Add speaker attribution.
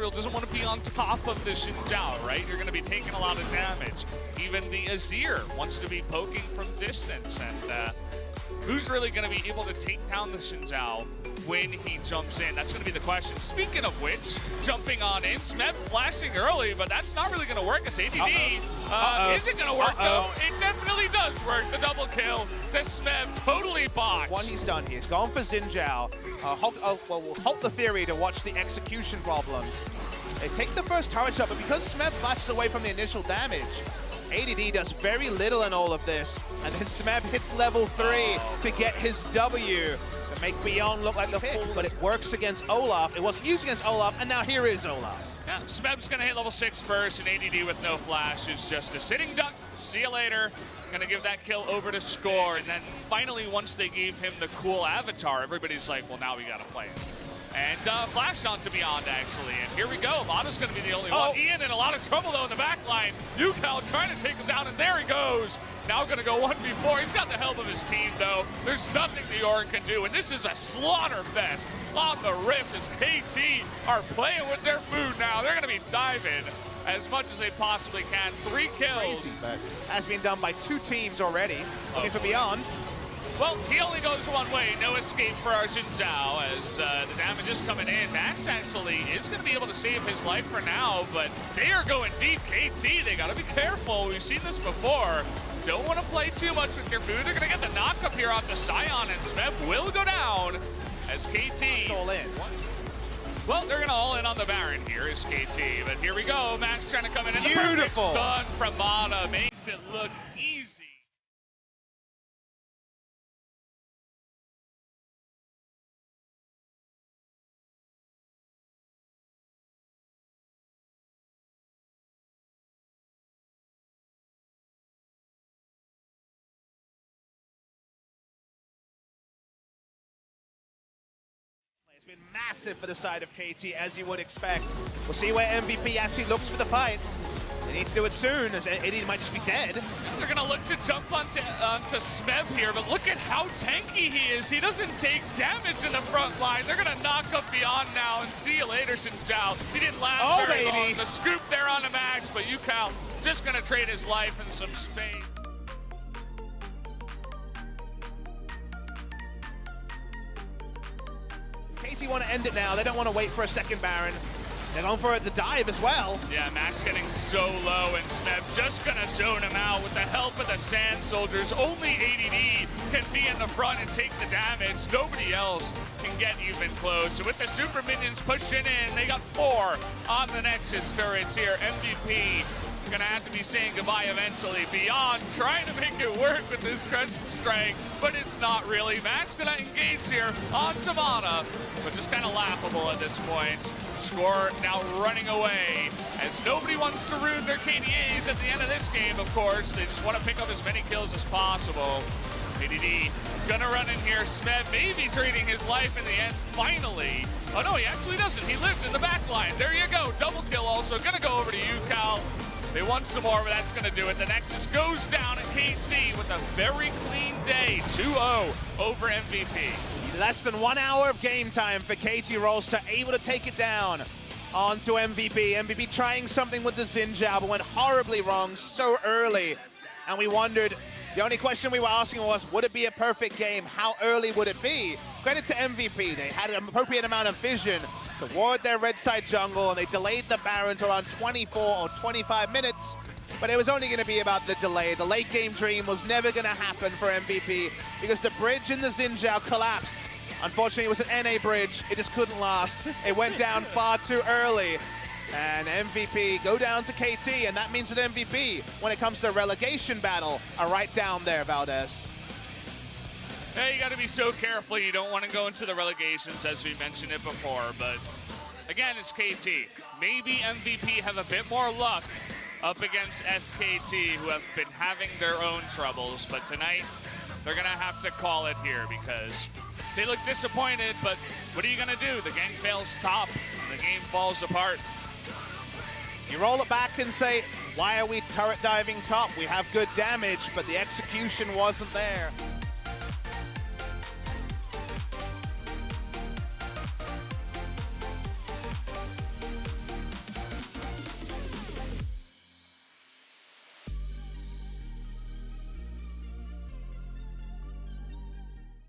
Speaker 1: Doesn't want to be on top of the Xin Zhao, right? You're going to be taking a lot of damage. Even the Azir wants to be poking from distance, and who's really going to be able to take down the Xin Zhao when he jumps in? That's going to be the question. Speaking of which, jumping on in, Smeb flashing early, but that's not really going to work as ADD isn't going to work, though. It definitely does work. The double kill to Smeb, totally botched.
Speaker 2: What he's done, he's gone for Xin Zhao. We'll halt the theory to watch the execution problems. They take the first turret shot, but because Smeb flashes away from the initial damage, ADD does very little in all of this, and then Smeb hits level 3 to get his W to make Beyond look like the pick, but it works against Olaf. It wasn't used against Olaf, and now here is Olaf.
Speaker 1: Yeah, Smeb's gonna hit level 6 first, and ADD with no flash is just a sitting duck. See you later. Gonna give that kill over to Score, and then finally, once they gave him the cool avatar, everybody's like, well, now we gotta play it. And flash on to Beyond, actually. And here we go. Lada's going to be the only one. Ian in a lot of trouble, though, in the back line. Yucal trying to take him down, and there he goes. Now going to go 1v4. He's got the help of his team, though. There's nothing the Orin can do, and this is a slaughter fest on the Rift as KT are playing with their food now. They're going to be diving as much as they possibly can. 3 kills.
Speaker 2: Has been done by 2 teams already. Looking for Beyond.
Speaker 1: Well, he only goes one way. No escape for our Xin Zhao as the damage is coming in. Max actually is going to be able to save his life for now, but they are going deep. KT, they got to be careful. We've seen this before. Don't want to play too much with your food. They're going to get the knock up here off the Scion, and Smeb will go down as KT.
Speaker 2: All in.
Speaker 1: Well, they're going to all in on the Baron here is KT, but here we go. Max trying to come in. And
Speaker 2: Beautiful.
Speaker 1: The perfect stun from Mana makes it look easy.
Speaker 2: It's been massive for the side of KT, as you would expect. We'll see where MVP actually looks for the fight. They need to do it soon, as AD might just be dead.
Speaker 1: They're going to look to jump onto Smeb here, but look at how tanky he is. He doesn't take damage in the front line. They're going to knock up Beyond now, and see you later, Xin Zhao. He didn't last very long. The scoop there on the Max, but Yucal just going to trade his life in some space.
Speaker 2: KT want to end it now. They don't want to wait for a second Baron. They're going for the dive as well.
Speaker 1: Yeah, Max getting so low, and Smeb just gonna zone him out with the help of the Sand Soldiers. Only ADD can be in the front and take the damage. Nobody else can get even close. So with the super minions pushing in, they got 4 on the Nexus turrets here. MVP gonna have to be saying goodbye eventually. Beyond trying to make it work with this Crescent Strike, but it's not really. Max gonna engage here on Tamana, but just kind of laughable at this point. Score now running away as nobody wants to ruin their KDAs at the end of this game, of course. They just want to pick up as many kills as possible. ADD gonna run in here. Smeb maybe trading his life in the end, finally. Oh no, he actually doesn't. He lived in the back line. There you go. Double kill also. Gonna go over to Yucal. They want some more, but that's going to do it. The Nexus goes down at KT with a very clean day. 2-0 over MVP.
Speaker 2: Less than 1 hour of game time for KT Rolster, able to take it down onto MVP. MVP trying something with the Xin Zhao, but went horribly wrong so early. And we wondered, the only question we were asking was, would it be a perfect game? How early would it be? Credit to MVP. They had an appropriate amount of vision to ward their red side jungle, and they delayed the Baron to around 24 or 25 minutes. But it was only going to be about the delay. The late game dream was never going to happen for MVP because the bridge in the Xin Zhao collapsed. Unfortunately, it was an NA bridge. It just couldn't last. It went down far too early. And MVP go down to KT, and that means that MVP, when it comes to the relegation battle, are right down there, Valdez.
Speaker 1: Hey, you got to be so careful. You don't want to go into the relegations, as we mentioned it before. But again, it's KT. Maybe MVP have a bit more luck up against SKT, who have been having their own troubles. But tonight, they're going to have to call it here because they look disappointed. But what are you going to do? The gang fails top, and the game falls apart.
Speaker 2: You roll it back and say, why are we turret diving top? We have good damage, but the execution wasn't there.